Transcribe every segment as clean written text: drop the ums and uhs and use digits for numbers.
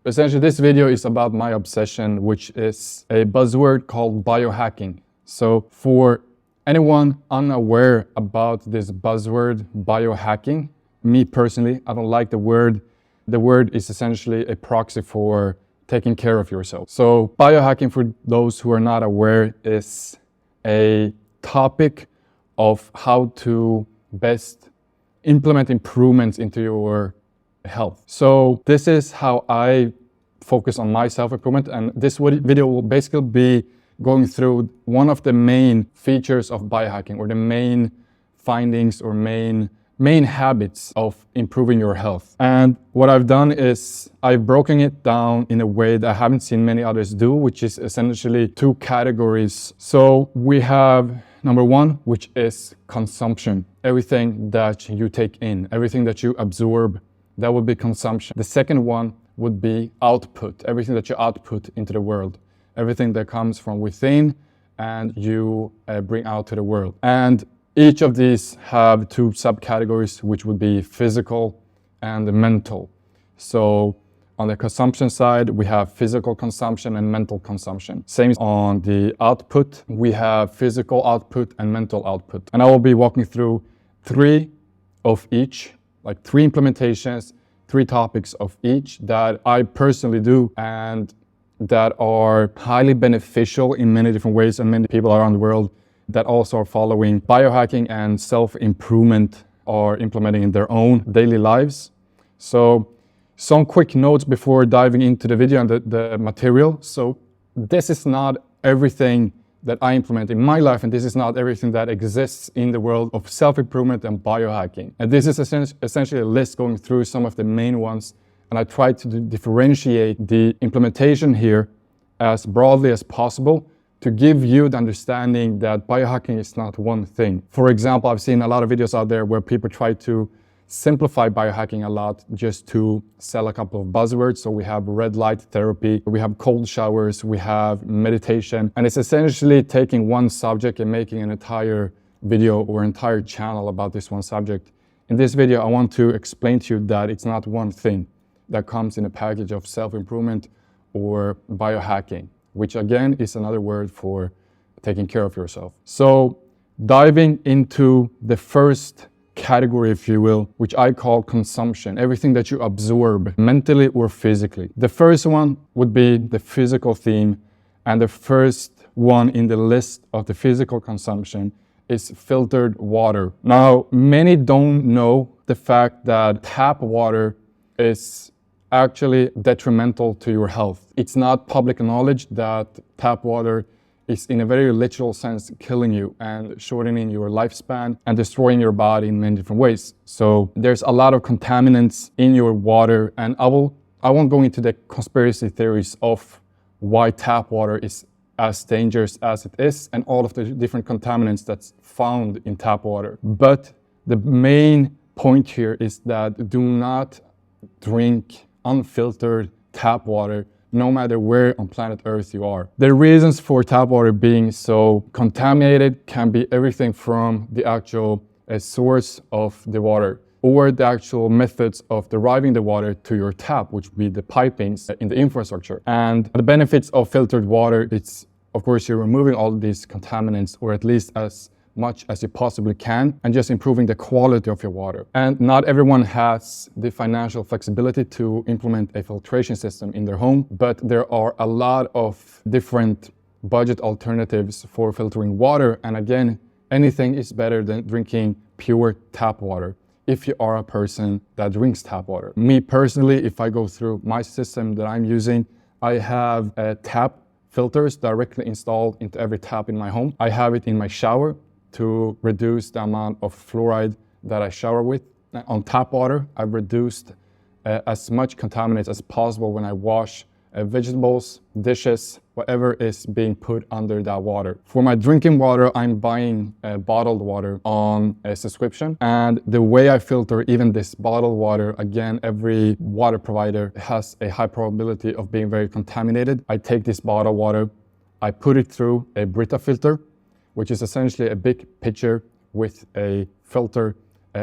Essentially, this video is about my obsession, which is a buzzword called biohacking. So for anyone unaware about this buzzword, biohacking, me personally, I don't like the word. The word is essentially a proxy for taking care of yourself. So biohacking, for those who are not aware, is a topic of how to best implement improvements into your health. So this is how I focus on my self-improvement, and this video will basically be going through one of the main features of biohacking, or the main findings or main habits of improving your health. And what I've done is I've broken it down in a way that I haven't seen many others do, which is essentially two categories. So we have number one, which is consumption. Everything that you take in, everything that you absorb, that would be consumption. The second one would be output, everything that you output into the world, everything that comes from within and you bring out to the world. And each of these have two subcategories, which would be physical and mental. So on the consumption side, we have physical consumption and mental consumption. Same on the output, we have physical output and mental output. And I will be walking through three of each, like three implementations, three topics of each that I personally do and that are highly beneficial in many different ways, and many people around the world that also are following biohacking and self-improvement are implementing in their own daily lives. So some quick notes before diving into the video and the material. So this is not everything that I implement in my life, and this is not everything that exists in the world of self-improvement and biohacking. And this is essentially a list going through some of the main ones, and I try to differentiate the implementation here as broadly as possible to give you the understanding that biohacking is not one thing. For example, I've seen a lot of videos out there where people try to simplify biohacking a lot just to sell a couple of buzzwords. So we have red light therapy, we have cold showers, we have meditation, and it's essentially taking one subject and making an entire video or entire channel about this one subject. In this video, I want to explain to you that it's not one thing that comes in a package of self-improvement or biohacking, which again is another word for taking care of yourself. So diving into the first category, if you will, which I call consumption, everything that you absorb mentally or physically. The first one would be the physical theme, and the first one in the list of the physical consumption is filtered water. Now, many don't know the fact that tap water is actually detrimental to your health. It's not public knowledge that tap water is, in a very literal sense, killing you and shortening your lifespan and destroying your body in many different ways. So there's a lot of contaminants in your water, and I won't go into the conspiracy theories of why tap water is as dangerous as it is and all of the different contaminants that's found in tap water. But the main point here is that do not drink unfiltered tap water, no matter where on planet Earth you are. The reasons for tap water being so contaminated can be everything from the actual source of the water or the actual methods of deriving the water to your tap, which would be the pipings in the infrastructure. And the benefits of filtered water, it's, of course, you're removing all of these contaminants, or at least as much as you possibly can, and just improving the quality of your water. And not everyone has the financial flexibility to implement a filtration system in their home, but there are a lot of different budget alternatives for filtering water. And again, anything is better than drinking pure tap water if you are a person that drinks tap water. Me personally, if I go through my system that I'm using, I have tap filters directly installed into every tap in my home. I have it in my shower to reduce the amount of fluoride that I shower with. On tap water, I've reduced as much contaminants as possible when I wash vegetables, dishes, whatever is being put under that water. For my drinking water, I'm buying bottled water on a subscription. And the way I filter even this bottled water, again, every water provider has a high probability of being very contaminated. I take this bottled water, I put it through a Brita filter, which is essentially a big pitcher with a filter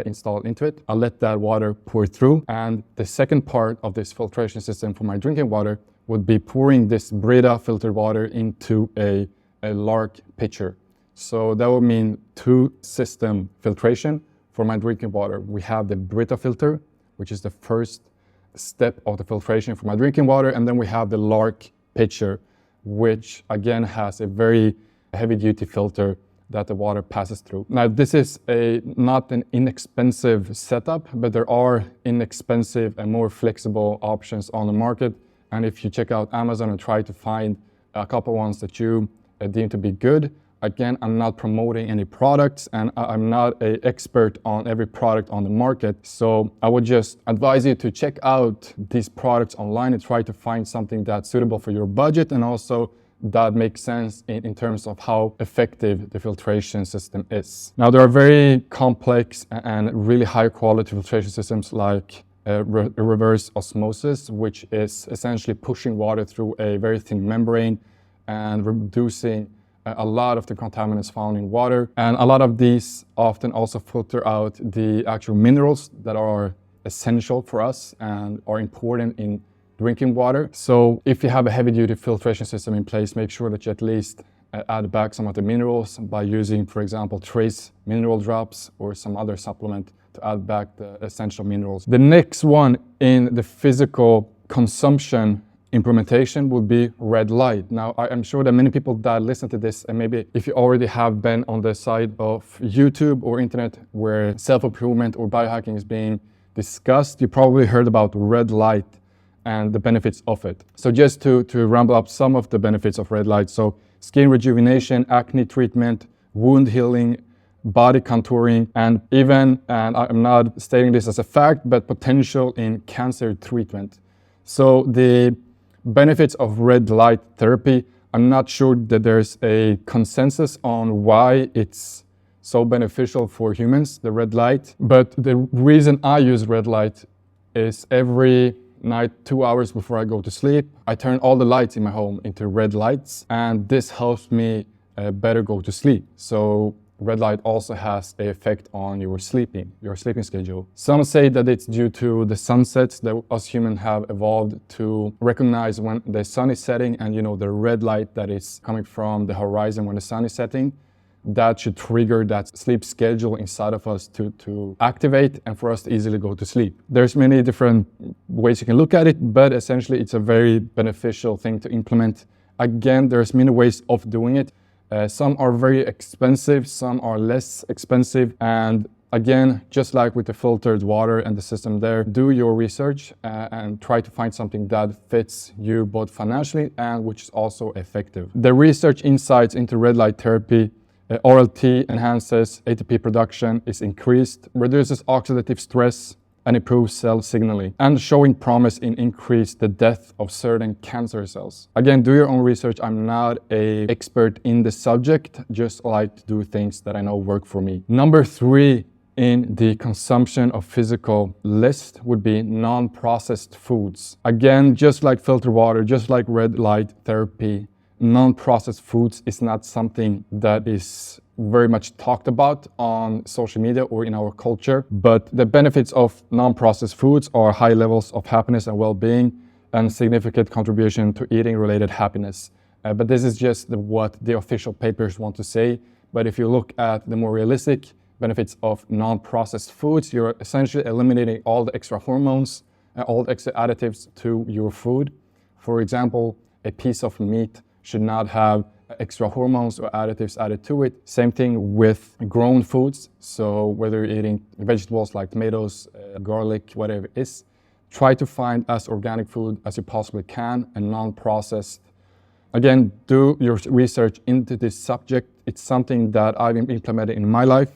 installed into it. I'll let that water pour through. And the second part of this filtration system for my drinking water would be pouring this Brita filtered water into a large pitcher. So that would mean 2-system filtration for my drinking water. We have the Brita filter, which is the first step of the filtration for my drinking water. And then we have the large pitcher, which again has a very heavy-duty filter that the water passes through. Now, this is not an inexpensive setup, but there are inexpensive and more flexible options on the market. And if you check out Amazon and try to find a couple ones that you deem to be good, again, I'm not promoting any products and I'm not an expert on every product on the market. So I would just advise you to check out these products online and try to find something that's suitable for your budget and also that makes sense in terms of how effective the filtration system is. Now, there are very complex and really high quality filtration systems like reverse osmosis, which is essentially pushing water through a very thin membrane and reducing a lot of the contaminants found in water. And a lot of these often also filter out the actual minerals that are essential for us and are important in drinking water. So if you have a heavy-duty filtration system in place, make sure that you at least add back some of the minerals by using, for example, trace mineral drops or some other supplement to add back the essential minerals. The next one in the physical consumption implementation would be red light. Now, I am sure that many people that listen to this, and maybe if you already have been on the side of YouTube or internet where self-improvement or biohacking is being discussed, you probably heard about red light and the benefits of it. So just to ramble up some of the benefits of red light. So skin rejuvenation, acne treatment, wound healing, body contouring, and even, and I'm not stating this as a fact, but potential in cancer treatment. So the benefits of red light therapy, I'm not sure that there's a consensus on why it's so beneficial for humans, the red light. But the reason I use red light is every night, 2 hours before I go to sleep, I turn all the lights in my home into red lights, and this helps me better go to sleep. So red light also has an effect on your sleeping schedule. Some say that it's due to the sunsets that us humans have evolved to recognize when the sun is setting, and the red light that is coming from the horizon when the sun is setting, that should trigger that sleep schedule inside of us to activate and for us to easily go to sleep. There's many different ways you can look at it, but essentially it's a very beneficial thing to implement. Again, there's many ways of doing it. Some are very expensive, some are less expensive. And again, just like with the filtered water and the system there, do your research and try to find something that fits you both financially and which is also effective. The research insights into red light therapy, oral tea enhances ATP production, is increased, reduces oxidative stress, and improves cell signaling, and showing promise in increase the death of certain cancer cells. Again, do your own research. I'm not an expert in the subject, just like to do things that I know work for me. Number 3 in the consumption of physical list would be non-processed foods. Again, just like filtered water, just like red light therapy, non-processed foods is not something that is very much talked about on social media or in our culture, but the benefits of non-processed foods are high levels of happiness and well-being and significant contribution to eating related happiness. But this is just what the official papers want to say. But if you look at the more realistic benefits of non-processed foods, you're essentially eliminating all the extra hormones, all the extra additives to your food. For example, a piece of meat should not have extra hormones or additives added to it. Same thing with grown foods. So whether you're eating vegetables like tomatoes, garlic, whatever it is, try to find as organic food as you possibly can and non-processed. Again, do your research into this subject. It's something that I've implemented in my life.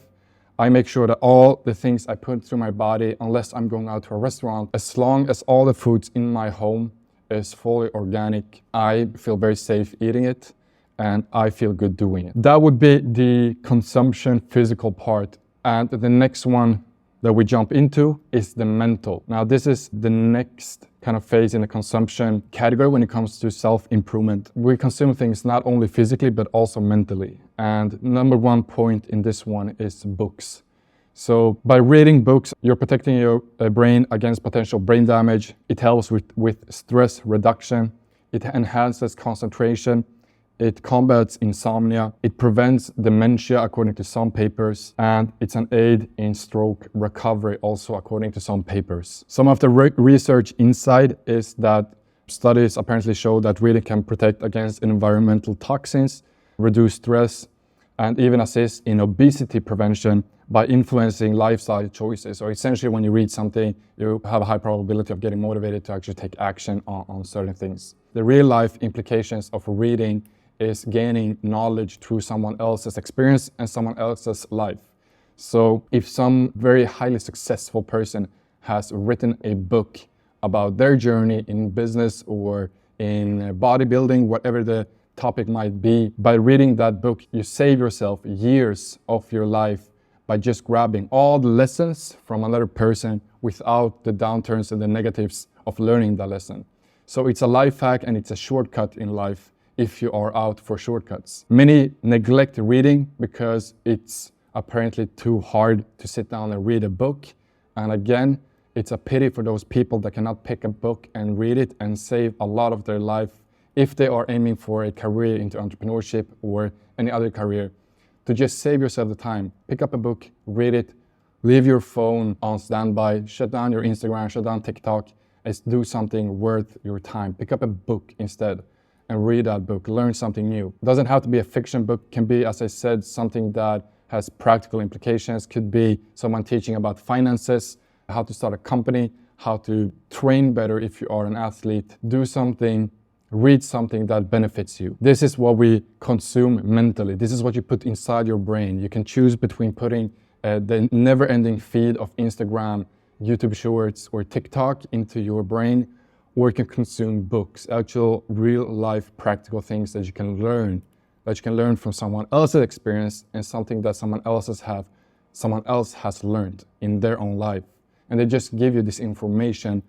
I make sure that all the things I put through my body, unless I'm going out to a restaurant, as long as all the foods in my home is fully organic, I feel very safe eating it and I feel good doing it. That would be the consumption physical part. And the next one that we jump into is the mental. Now, this is the next kind of phase in the consumption category when it comes to self-improvement. We consume things not only physically, but also mentally. And number 1 point in this one is books. So by reading books, you're protecting your brain against potential brain damage. It helps with stress reduction. It enhances concentration. It combats insomnia. It prevents dementia, according to some papers. And it's an aid in stroke recovery, also according to some papers. Some of the research inside is that studies apparently show that reading can protect against environmental toxins, reduce stress, and even assist in obesity prevention by influencing lifestyle choices. So essentially, when you read something, you have a high probability of getting motivated to actually take action on certain things. The real life implications of reading is gaining knowledge through someone else's experience and someone else's life. So if some very highly successful person has written a book about their journey in business or in bodybuilding, whatever the topic might be, by reading that book, you save yourself years of your life by just grabbing all the lessons from another person without the downturns and the negatives of learning the lesson. So it's a life hack and it's a shortcut in life if you are out for shortcuts. Many neglect reading because it's apparently too hard to sit down and read a book. And again, it's a pity for those people that cannot pick a book and read it and save a lot of their life if they are aiming for a career into entrepreneurship or any other career. To just save yourself the time, pick up a book, read it, leave your phone on standby, shut down your Instagram, shut down TikTok, and do something worth your time. Pick up a book instead and read that book, learn something new. It doesn't have to be a fiction book, it can be, as I said, something that has practical implications, could be someone teaching about finances, how to start a company, how to train better if you are an athlete. Do something, read something that benefits you. This is what we consume mentally. This is what you put inside your brain. You can choose between putting the never-ending feed of Instagram, YouTube Shorts, or TikTok into your brain, or you can consume books, actual real-life practical things that you can learn from someone else's experience and something that someone else has learned in their own life. And they just give you this information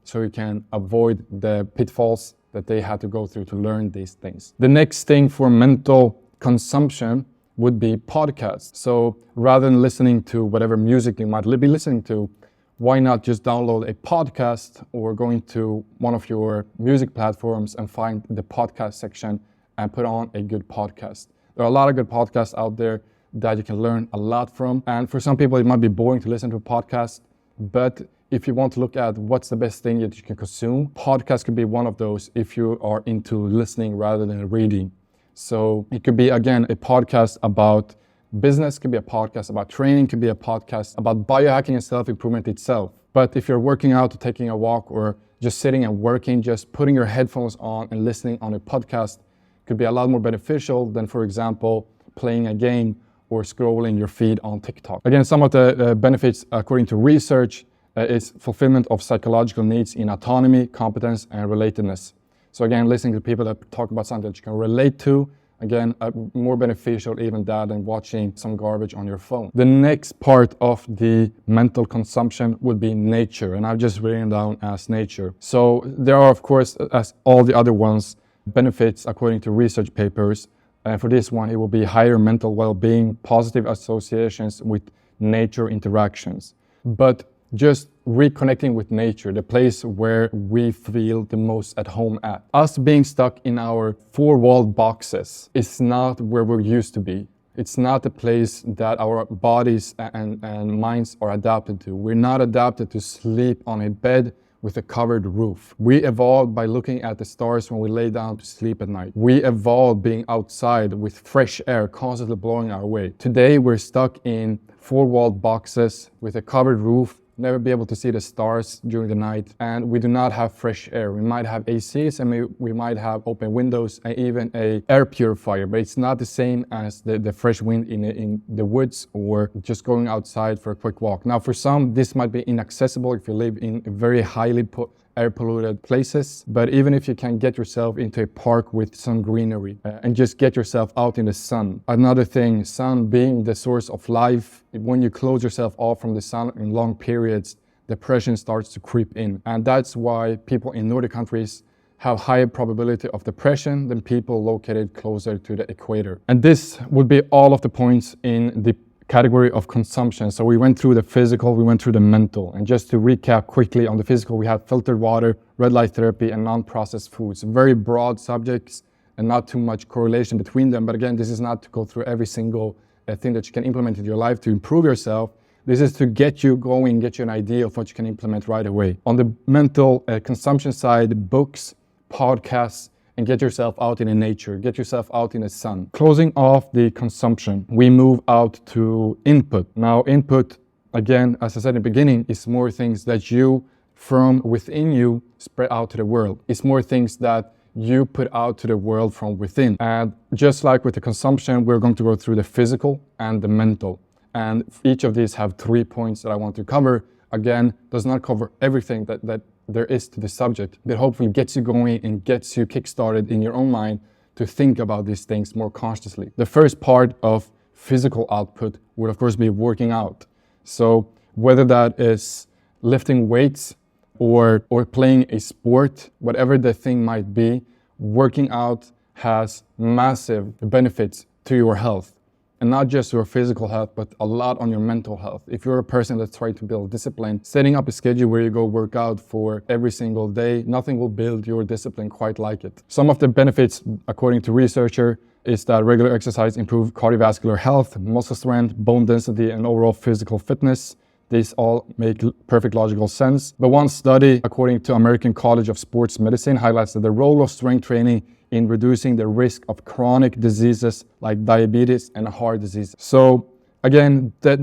so you can avoid the pitfalls that they had to go through to learn these things. The next thing for mental consumption would be podcasts. So rather than listening to whatever music you might be listening to, why not just download a podcast or go into one of your music platforms and find the podcast section and put on a good podcast. There are a lot of good podcasts out there that you can learn a lot from. And for some people, it might be boring to listen to a podcast, but if you want to look at what's the best thing that you can consume, podcast could be one of those if you are into listening rather than reading. So it could be, again, a podcast about business, could be a podcast about training, could be a podcast about biohacking and self-improvement itself. But if you're working out or taking a walk or just sitting and working, just putting your headphones on and listening on a podcast could be a lot more beneficial than, for example, playing a game or scrolling your feed on TikTok. Again, some of the benefits, according to research, is fulfillment of psychological needs in autonomy, competence, and relatedness. So again, listening to people that talk about something that you can relate to, again, more beneficial even than watching some garbage on your phone. The next part of the mental consumption would be nature, and I've just written down as nature. So there are, of course, as all the other ones, benefits according to research papers. And for this one, it will be higher mental well-being, positive associations with nature interactions. But just reconnecting with nature, the place where we feel the most at home at. Us being stuck in our four-walled boxes is not where we're used to be. It's not the place that our bodies and minds are adapted to. We're not adapted to sleep on a bed with a covered roof. We evolved by looking at the stars when we lay down to sleep at night. We evolved being outside with fresh air constantly blowing our way. Today, we're stuck in four-walled boxes with a covered roof, never be able to see the stars during the night, and we do not have fresh air. We might have ACs and we might have open windows and even a air purifier, but it's not the same as the fresh wind in the woods or just going outside for a quick walk. Now, for some, this might be inaccessible if you live in very highly air polluted places, but even if you can get yourself into a park with some greenery and just get yourself out in the sun. Another thing, sun being the source of life, when you close yourself off from the sun in long periods, depression starts to creep in. And that's why people in Nordic countries have higher probability of depression than people located closer to the equator. And this would be all of the points in the category of consumption. So we went through the physical, we went through the mental. And just to recap quickly on the physical, we had filtered water, red light therapy, and non-processed foods. Very broad subjects and not too much correlation between them. But again, this is not to go through every single thing that you can implement in your life to improve yourself. This is to get you going, get you an idea of what you can implement right away. On the mental consumption side, books, podcasts, and get yourself out in the nature, get yourself out in the sun. Closing off the consumption, we move out to input. Now, input, again, as I said in the beginning, is more things that you, from within you, spread out to the world. It's more things that you put out to the world from within. And just like with the consumption, we're going to go through the physical and the mental. And each of these have 3 points that I want to cover. Again, does not cover everything that there is to the subject, but hopefully gets you going and gets you kickstarted in your own mind to think about these things more consciously. The first part of physical output would of course be working out. So whether that is lifting weights or playing a sport, whatever the thing might be, working out has massive benefits to your health. And not just your physical health, but a lot on your mental health. If you're a person that's trying to build discipline, setting up a schedule where you go work out for every single day, nothing will build your discipline quite like it. Some of the benefits, according to researcher, is that regular exercise improves cardiovascular health, muscle strength, bone density, and overall physical fitness. These all make perfect logical sense. But one study, according to American College of Sports Medicine, highlights that the role of strength training in reducing the risk of chronic diseases like diabetes and heart disease. So again, that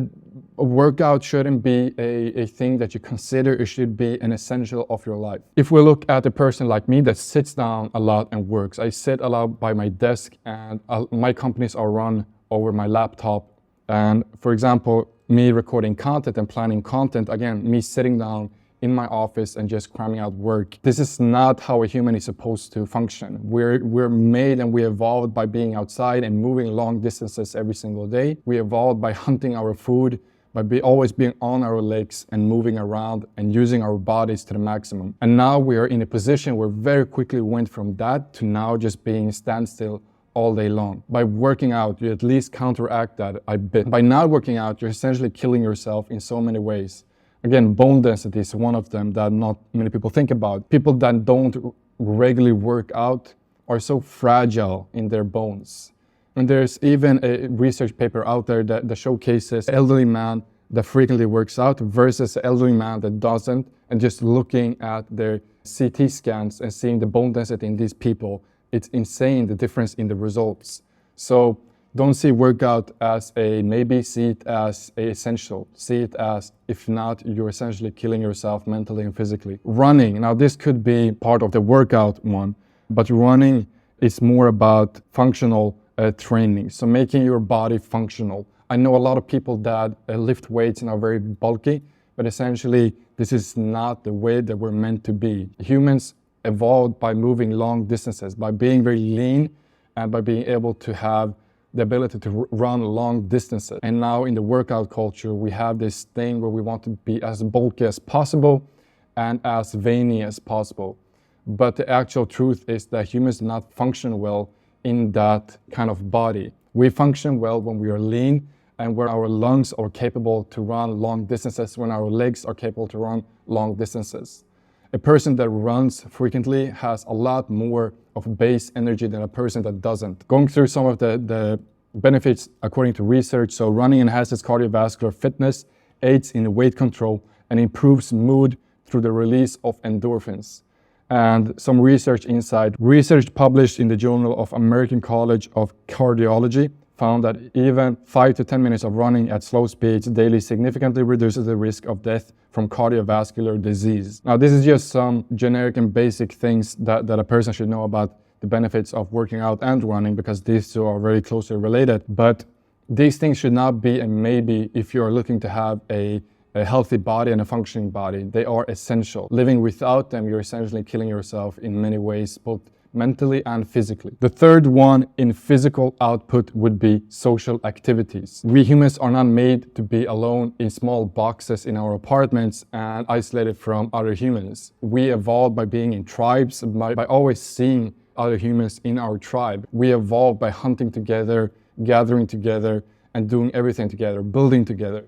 a workout shouldn't be a thing that you consider. It should be an essential of your life. If we look at a person like me that sits down a lot and works, I sit a lot by my desk and my companies are run over my laptop. And for example, me recording content and planning content, again, me sitting down in my office and just cramming out work. This is not how a human is supposed to function. We're made and we evolved by being outside and moving long distances every single day. We evolved by hunting our food, by always being on our legs and moving around and using our bodies to the maximum. And now we are in a position where very quickly went from that to now just being standstill all day long. By working out, you at least counteract that a bit. By not working out, you're essentially killing yourself in so many ways. Again, bone density is one of them that not many people think about. People that don't regularly work out are so fragile in their bones. And there's even a research paper out there that showcases an elderly man that frequently works out versus an elderly man that doesn't, and just looking at their CT scans and seeing the bone density in these people, it's insane the difference in the results. So don't see workout as a maybe, see it as a essential. See it as, if not, you're essentially killing yourself mentally and physically. Running, now this could be part of the workout one, but running is more about functional training. So making your body functional. I know a lot of people that lift weights and are very bulky, but essentially this is not the way that we're meant to be. Humans evolved by moving long distances, by being very lean and by being able to have the ability to run long distances. And now in the workout culture, we have this thing where we want to be as bulky as possible and as veiny as possible. But the actual truth is that humans do not function well in that kind of body. We function well when we are lean and where our lungs are capable to run long distances, when our legs are capable to run long distances. A person that runs frequently has a lot more of base energy than a person that doesn't. Going through some of the benefits according to research, so running enhances cardiovascular fitness, aids in weight control, and improves mood through the release of endorphins. And some research insight. Research published in the Journal of American College of Cardiology found that even 5 to 10 minutes of running at slow speeds daily significantly reduces the risk of death from cardiovascular disease. Now, this is just some generic and basic things that a person should know about the benefits of working out and running, because these two are very closely related. But these things should not be a maybe if you're looking to have a healthy body and a functioning body. They are essential. Living without them, you're essentially killing yourself in many ways, both mentally and physically. The third one in physical output would be social activities. We humans are not made to be alone in small boxes in our apartments and isolated from other humans. We evolved by being in tribes, by always seeing other humans in our tribe. We evolved by hunting together, gathering together, and doing everything together, building together.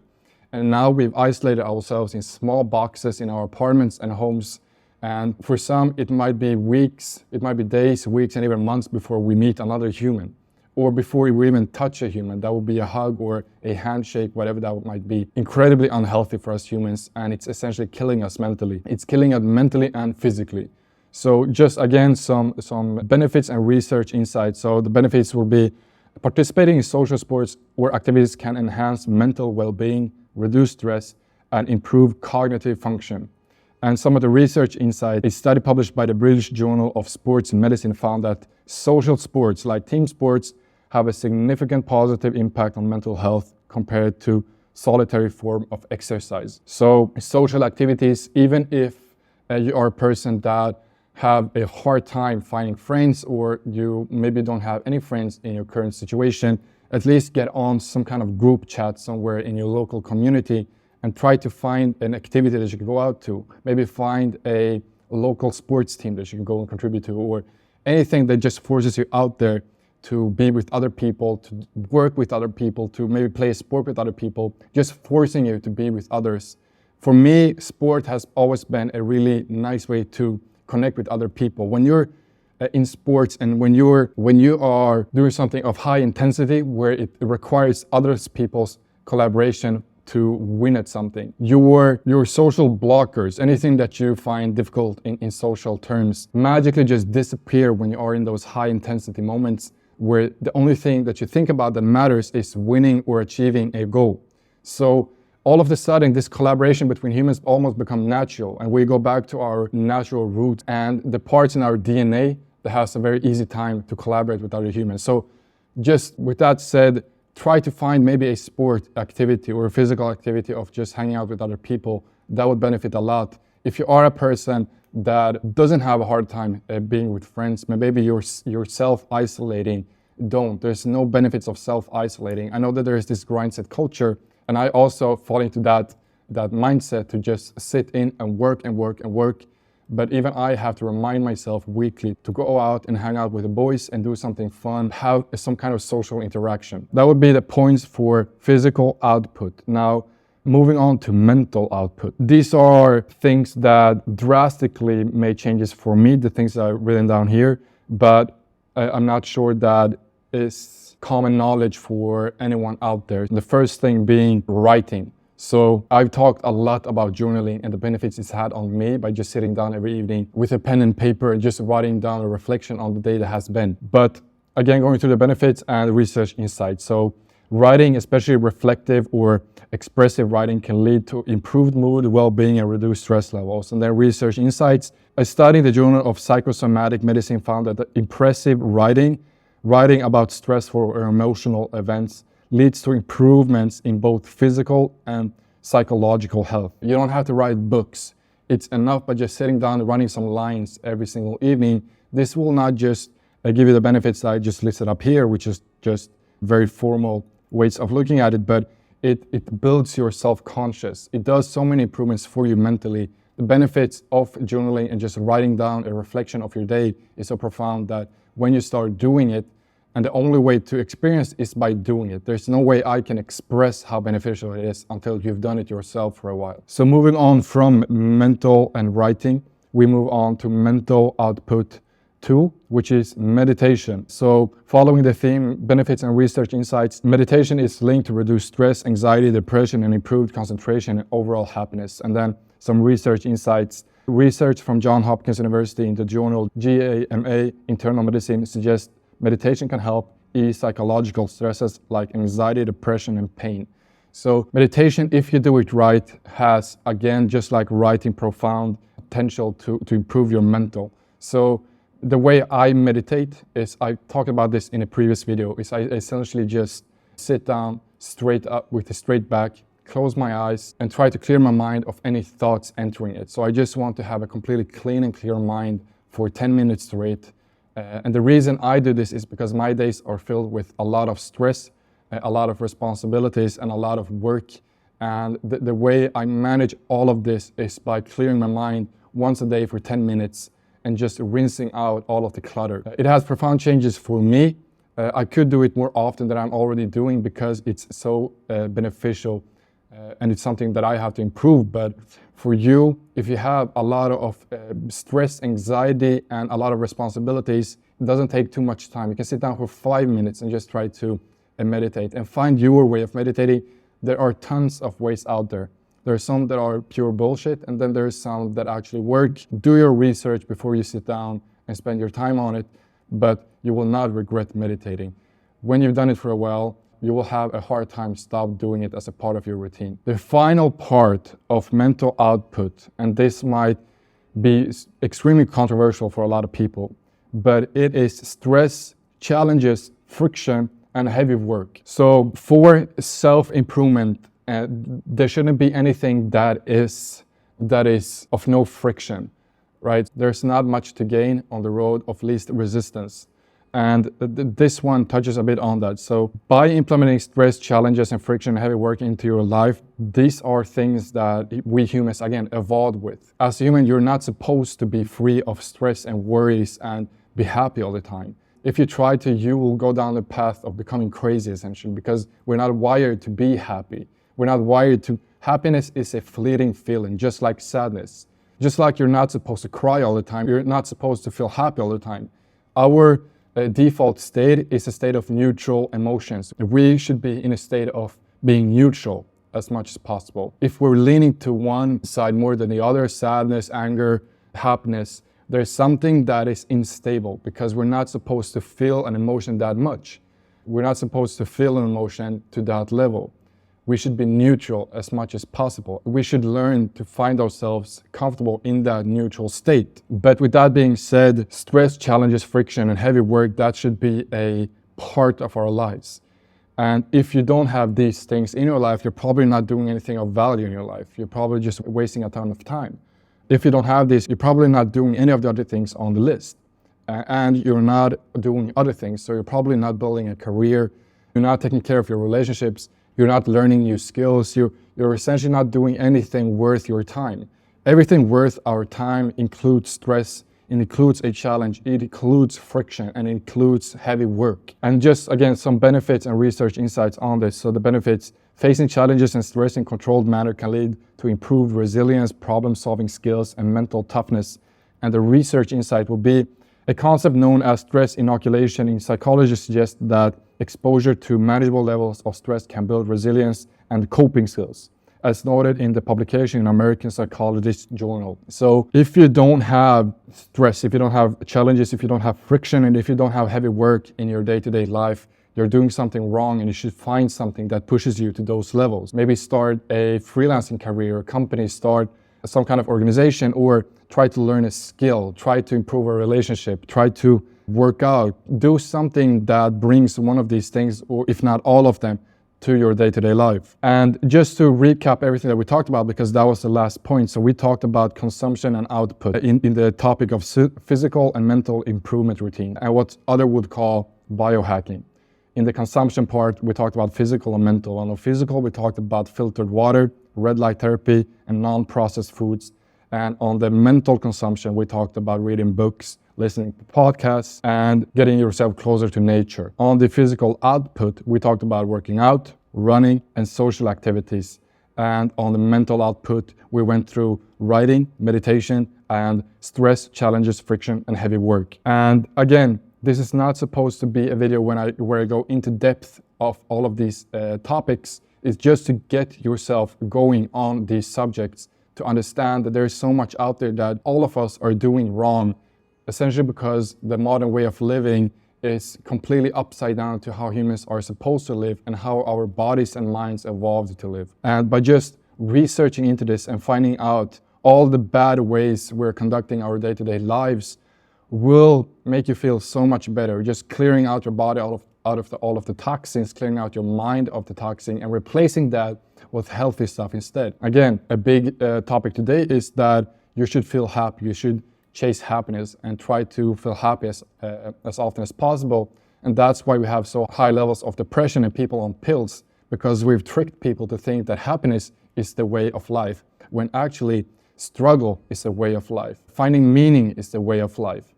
And now we've isolated ourselves in small boxes in our apartments and homes. And for some, it might be weeks, it might be days, weeks, and even months before we meet another human, or before we even touch a human. That would be a hug or a handshake, whatever that might be. Incredibly unhealthy for us humans, and it's essentially killing us mentally. It's killing us mentally and physically. So just again, some benefits and research insights. So the benefits will be participating in social sports or activities can enhance mental well-being, reduce stress, and improve cognitive function. And some of the research insight, a study published by the British Journal of Sports Medicine found that social sports, like team sports, have a significant positive impact on mental health compared to solitary form of exercise. So social activities, even if you are a person that have a hard time finding friends, or you maybe don't have any friends in your current situation, at least get on some kind of group chat somewhere in your local community and try to find an activity that you can go out to. Maybe find a local sports team that you can go and contribute to, or anything that just forces you out there to be with other people, to work with other people, to maybe play a sport with other people, just forcing you to be with others. For me, sport has always been a really nice way to connect with other people. When you're in sports and when you are doing something of high intensity where it requires other people's collaboration to win at something, your social blockers, anything that you find difficult in social terms, magically just disappear when you are in those high intensity moments where the only thing that you think about that matters is winning or achieving a goal. So all of a sudden, this collaboration between humans almost become natural, and we go back to our natural roots and the parts in our DNA that has a very easy time to collaborate with other humans. So just with that said, try to find maybe a sport activity or a physical activity of just hanging out with other people. That would benefit a lot. If you are a person that doesn't have a hard time being with friends, maybe you're self-isolating, don't. There's no benefits of self-isolating. I know that there is this grind set culture, and I also fall into that mindset to just sit in and work and work and work. But even I have to remind myself weekly to go out and hang out with the boys and do something fun, have some kind of social interaction. That would be the points for physical output. Now, moving on to mental output. These are things that drastically made changes for me, the things that I've written down here, but I'm not sure that is common knowledge for anyone out there. The first thing being writing. So I've talked a lot about journaling and the benefits it's had on me by just sitting down every evening with a pen and paper and just writing down a reflection on the day that has been. But again, going through the benefits and research insights. So writing, especially reflective or expressive writing, can lead to improved mood, well-being, and reduced stress levels. And then research insights. A study in the Journal of Psychosomatic Medicine found that the impressive writing about stressful or emotional events leads to improvements in both physical and psychological health. You don't have to write books. It's enough by just sitting down and writing some lines every single evening. This will not just give you the benefits that I just listed up here, which is just very formal ways of looking at it, but it builds your self-conscious. It does so many improvements for you mentally. The benefits of journaling and just writing down a reflection of your day is so profound that when you start doing it, and the only way to experience is by doing it. There's no way I can express how beneficial it is until you've done it yourself for a while. So moving on from mental and writing, we move on to mental output 2, which is meditation. So following the theme, benefits and research insights, meditation is linked to reduced stress, anxiety, depression, and improved concentration and overall happiness. And then some research insights. Research from Johns Hopkins University in the journal JAMA Internal Medicine suggests meditation can help ease psychological stresses like anxiety, depression, and pain. So meditation, if you do it right, has, again, just like writing, profound potential to improve your mental. So the way I meditate is, I talked about this in a previous video, is I essentially just sit down straight up with a straight back, close my eyes, and try to clear my mind of any thoughts entering it. So I just want to have a completely clean and clear mind for 10 minutes straight. And the reason I do this is because my days are filled with a lot of stress, a lot of responsibilities, and a lot of work. And the way I manage all of this is by clearing my mind once a day for 10 minutes and just rinsing out all of the clutter. It has profound changes for me. I could do it more often than I'm already doing because it's so beneficial and it's something that I have to improve. But for you, if you have a lot of stress, anxiety, and a lot of responsibilities, it doesn't take too much time. You can sit down for 5 minutes and just try to meditate and find your way of meditating. There are tons of ways out there. There are some that are pure bullshit, and then there are some that actually work. Do your research before you sit down and spend your time on it, but you will not regret meditating. When you've done it for a while, you will have a hard time stop doing it as a part of your routine. The final part of mental output, and this might be extremely controversial for a lot of people, but it is stress, challenges, friction, and heavy work. So for self-improvement, there shouldn't be anything that is of no friction, right? There's not much to gain on the road of least resistance. And this one touches a bit on that. So by implementing stress, challenges, and friction, heavy work into your life, these are things that we humans, again, evolved with. As a human, you're not supposed to be free of stress and worries and be happy all the time. If you try to, you will go down the path of becoming crazy, essentially, because we're not wired to be happy. We're not wired to. Happiness is a fleeting feeling, just like sadness. Just like you're not supposed to cry all the time, you're not supposed to feel happy all the time. Our default state is a state of neutral emotions. We should be in a state of being neutral as much as possible. If we're leaning to one side more than the other, sadness, anger, happiness, there's something that is unstable because we're not supposed to feel an emotion that much. We're not supposed to feel an emotion to that level. We should be neutral as much as possible. We should learn to find ourselves comfortable in that neutral state. But with that being said, stress, challenges, friction, and heavy work, that should be a part of our lives. And if you don't have these things in your life, you're probably not doing anything of value in your life. You're probably just wasting a ton of time. If you don't have this, you're probably not doing any of the other things on the list. And you're not doing other things, so you're probably not building a career. You're not taking care of your relationships. You're not learning new skills. You're essentially not doing anything worth your time. Everything worth our time includes stress, it includes a challenge, it includes friction, and it includes heavy work. And just, again, some benefits and research insights on this. So the benefits: facing challenges and stress in controlled manner can lead to improved resilience, problem-solving skills, and mental toughness. And the research insight will be a concept known as stress inoculation in psychology suggests that exposure to manageable levels of stress can build resilience and coping skills, as noted in the publication in American Psychologist Journal. So if you don't have stress, if you don't have challenges, if you don't have friction, and if you don't have heavy work in your day-to-day life, you're doing something wrong, and you should find something that pushes you to those levels. Maybe start a freelancing career, a company, start some kind of organization, or try to learn a skill, try to improve a relationship, try to work out, do something that brings one of these things, or if not all of them, to your day-to-day life. And just to recap everything that we talked about, because that was the last point. So we talked about consumption and output in the topic of physical and mental improvement routine, and what others would call biohacking. In the consumption part, we talked about physical and mental. On the physical, we talked about filtered water, red light therapy, and non-processed foods. And on the mental consumption, we talked about reading books, listening to podcasts, and getting yourself closer to nature. On the physical output, we talked about working out, running, and social activities. And on the mental output, we went through writing, meditation, and stress, challenges, friction, and heavy work. And again, this is not supposed to be a video where I go into depth of all of these topics. It's just to get yourself going on these subjects, to understand that there's so much out there that all of us are doing wrong, essentially because the modern way of living is completely upside down to how humans are supposed to live and how our bodies and minds evolved to live. And by just researching into this and finding out all the bad ways we're conducting our day-to-day lives will make you feel so much better. Just clearing out your body all of the toxins, clearing out your mind of the toxin, and replacing that with healthy stuff instead. Again, a big topic today is that you should feel happy. You should chase happiness and try to feel happy as often as possible. And that's why we have so high levels of depression and people on pills, because we've tricked people to think that happiness is the way of life, when actually struggle is the way of life. Finding meaning is the way of life.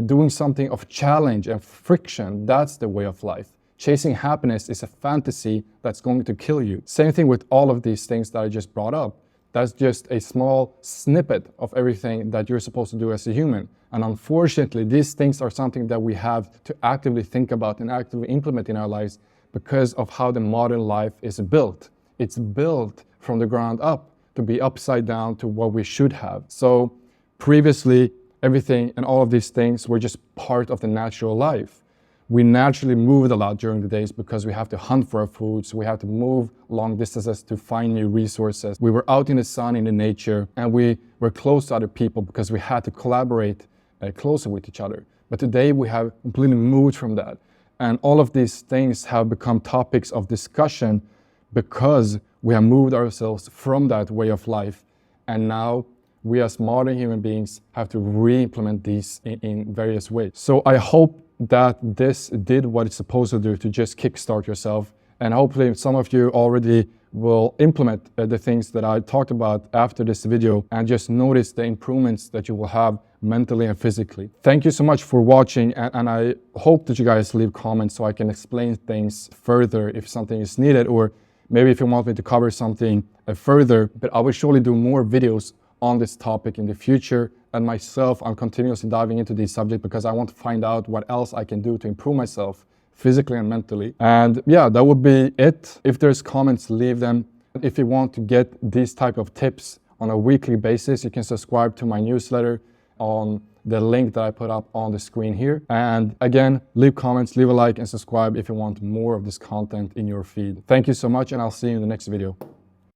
Doing something of challenge and friction, that's the way of life. Chasing happiness is a fantasy that's going to kill you. Same thing with all of these things that I just brought up. That's just a small snippet of everything that you're supposed to do as a human. And unfortunately, these things are something that we have to actively think about and actively implement in our lives because of how the modern life is built. It's built from the ground up to be upside down to what we should have. So previously, everything and all of these things were just part of the natural life. We naturally moved a lot during the days because we have to hunt for our food, so we have to move long distances to find new resources. We were out in the sun, in the nature, and we were close to other people because we had to collaborate closer with each other. But today we have completely moved from that. And all of these things have become topics of discussion because we have moved ourselves from that way of life. And now we as modern human beings have to re-implement these in various ways. So I hope that this did what it's supposed to do, to just kickstart yourself. And hopefully some of you already will implement the things that I talked about after this video and just notice the improvements that you will have mentally and physically. Thank you so much for watching, and I hope that you guys leave comments so I can explain things further if something is needed, or maybe if you want me to cover something further. But I will surely do more videos on this topic in the future. And myself, I'm continuously diving into this subject because I want to find out what else I can do to improve myself physically and mentally. And yeah, that would be it. If there's comments, leave them. If you want to get these type of tips on a weekly basis, you can subscribe to my newsletter on the link that I put up on the screen here. And again, leave comments, leave a like, and subscribe if you want more of this content in your feed. Thank you so much, and I'll see you in the next video.